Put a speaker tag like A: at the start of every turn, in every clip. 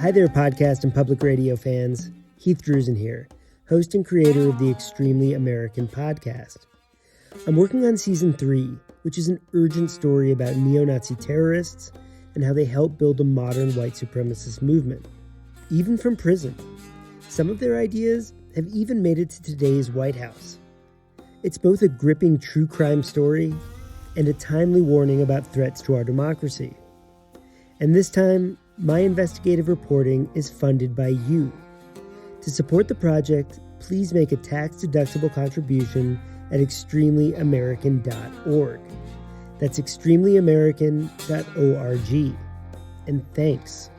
A: Hi there, podcast and public radio fans. Heath Drusen here, host and creator of the Extremely American podcast. I'm working on season 3, which is an urgent story about neo-Nazi terrorists and how they helped build a modern white supremacist movement, even from prison. Some of their ideas have even made it to today's White House. It's both a gripping true crime story and a timely warning about threats to our democracy. And this time, my investigative reporting is funded by you. To support the project, please make a tax-deductible contribution at extremelyamerican.org. That's extremelyamerican.org. And thanks.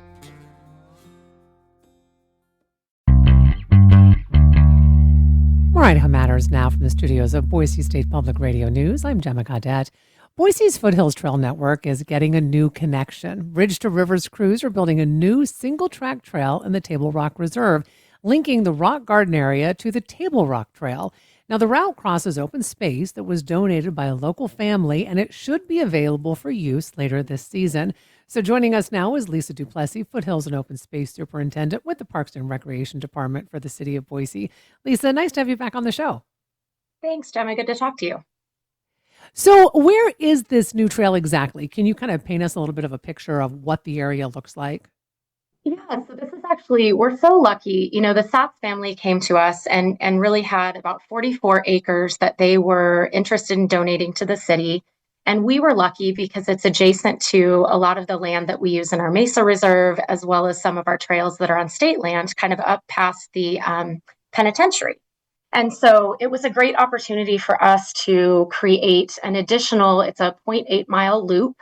B: More Idaho Matters now from the studios of Boise State Public Radio News. I'm Gemma Gaudette. Boise's Foothills Trail Network is getting a new connection. Bridge to Rivers crews are building a new single-track trail in the Table Rock Reserve, linking the Rock Garden area to the Table Rock Trail. Now, the route crosses open space that was donated by a local family, and it should be available for use later this season. So joining us now is Lisa Duplessis, Foothills and Open Space Superintendent with the Parks and Recreation Department for the City of Boise. Lisa, nice to have you back on the show.
C: Thanks, Gemma. Good to talk to you.
B: So where is this new trail exactly? Can you kind of paint us a little bit of a picture of what the area looks like?
C: Yeah, so this is actually, we're so lucky. You know, the Satz family came to us and really had about 44 acres that they were interested in donating to the city. And we were lucky because it's adjacent to a lot of the land that we use in our Mesa Reserve, as well as some of our trails that are on state land, kind of up past the penitentiary. And so it was a great opportunity for us to create an additional, it's a 0.8 mile loop,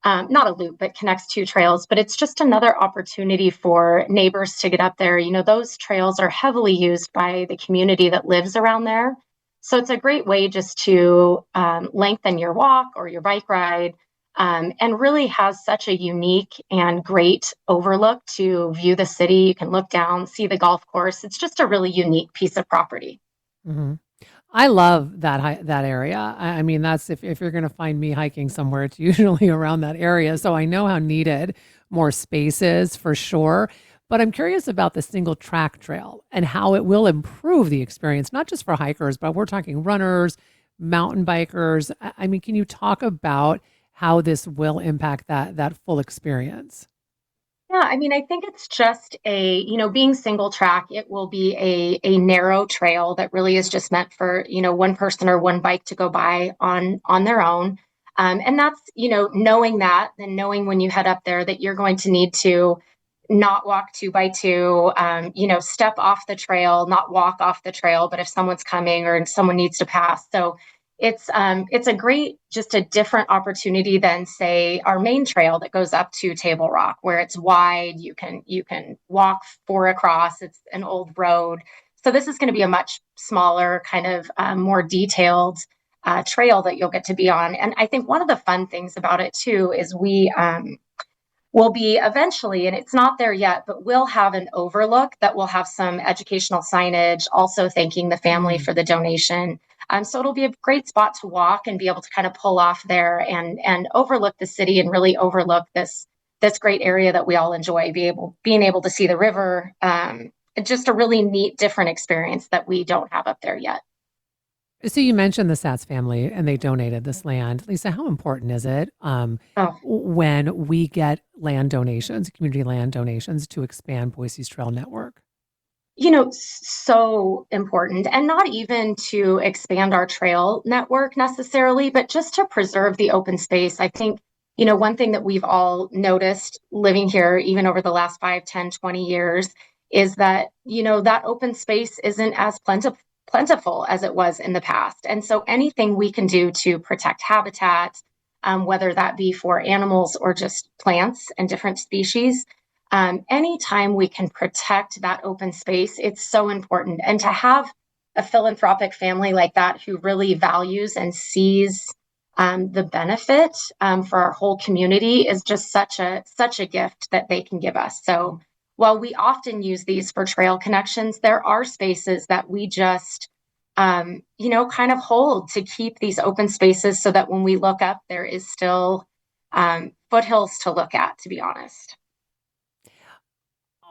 C: not a loop, but connects two trails, but it's just another opportunity for neighbors to get up there. You know, those trails are heavily used by the community that lives around there. So it's a great way just to lengthen your walk or your bike ride, and really has such a unique and great overlook to view the city. You can look down, see the golf course. It's just a really unique piece of property.
B: Mm-hmm. I love that area. I mean, that's if you're going to find me hiking somewhere, it's usually around that area. So I know how needed more space is for sure. But I'm curious about the single track trail and how it will improve the experience, not just for hikers, but we're talking runners, mountain bikers. I mean, can you talk about how this will impact that full experience?
C: Yeah, I mean, I think it's just being single track, it will be a narrow trail that really is just meant for, one person or one bike to go by on their own. And that's, knowing that and knowing when you head up there that you're going to need to not walk 2 by 2, step off the trail, not walk off the trail, but if someone's coming or someone needs to pass. So it's a great, just a different opportunity than say our main trail that goes up to Table Rock, where it's wide. You can walk 4 across. It's an old road. So this is going to be a much smaller, kind of more detailed trail that you'll get to be on. And I think one of the fun things about it too is we will be eventually, and it's not there yet, but we'll have an overlook that will have some educational signage, also thanking the family for the donation. So it'll be a great spot to walk and be able to kind of pull off there and overlook the city and really overlook this great area that we all enjoy, being able to see the river. Just a really neat, different experience that we don't have up there yet.
B: So you mentioned the Satz family and they donated this land. Lisa, how important is it when we get land donations, community land donations to expand Boise's trail network?
C: So important, and not even to expand our trail network necessarily, but just to preserve the open space. I think, one thing that we've all noticed living here, even over the last 5, 10, 20 years, is that, that open space isn't as plentiful as it was in the past. And so anything we can do to protect habitat, whether that be for animals or just plants and different species, anytime we can protect that open space, it's so important. And to have a philanthropic family like that who really values and sees the benefit for our whole community is just such a gift that they can give us. So while we often use these for trail connections, there are spaces that we just, kind of hold to keep these open spaces so that when we look up, there is still foothills to look at, to be honest.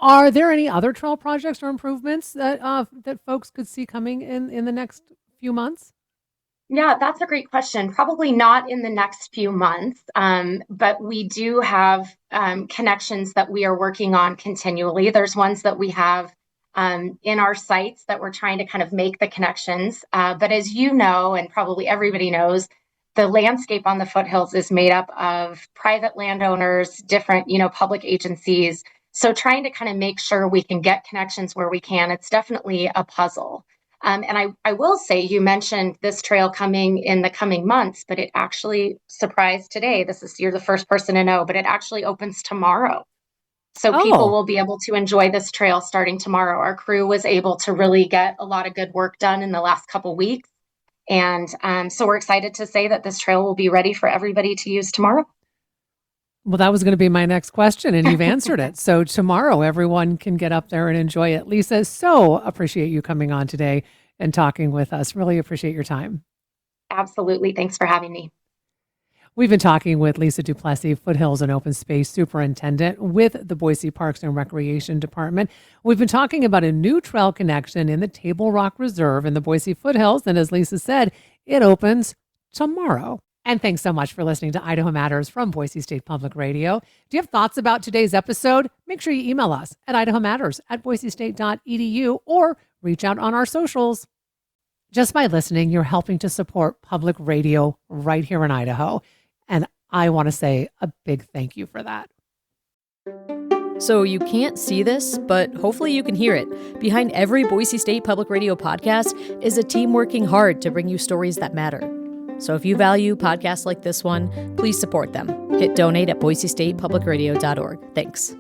B: Are there any other trail projects or improvements that that folks could see coming in the next few months?
C: Yeah, that's a great question. Probably not in the next few months, but we do have connections that we are working on continually. There's ones that we have in our sites that we're trying to kind of make the connections. But as you know, and probably everybody knows, the landscape on the foothills is made up of private landowners, different, public agencies. So trying to kind of make sure we can get connections where we can, it's definitely a puzzle. And I will say, you mentioned this trail coming in the coming months, but it actually surprised today. You're the first person to know, but it actually opens tomorrow. So people
B: Oh,
C: will be able to enjoy this trail starting tomorrow. Our crew was able to really get a lot of good work done in the last couple weeks. And so we're excited to say that this trail will be ready for everybody to use tomorrow.
B: well, that was going to be my next question, and you've answered it. So tomorrow, everyone can get up there and enjoy it. Lisa, so appreciate you coming on today and talking with us. Really appreciate your time.
C: Absolutely. Thanks for having me.
B: We've been talking with Lisa Duplessis, Foothills and Open Space Superintendent with the Boise Parks and Recreation Department. We've been talking about a new trail connection in the Table Rock Reserve in the Boise Foothills. And as Lisa said, it opens tomorrow. And thanks so much for listening to Idaho Matters from Boise State Public Radio. Do you have thoughts about today's episode? Make sure you email us at idahomatters@boisestate.edu or reach out on our socials. Just by listening, you're helping to support public radio right here in Idaho. And I want to say a big thank you for that.
D: So you can't see this, but hopefully you can hear it. Behind every Boise State Public Radio podcast is a team working hard to bring you stories that matter. So if you value podcasts like this one, please support them. Hit donate at boisestatepublicradio.org. Thanks.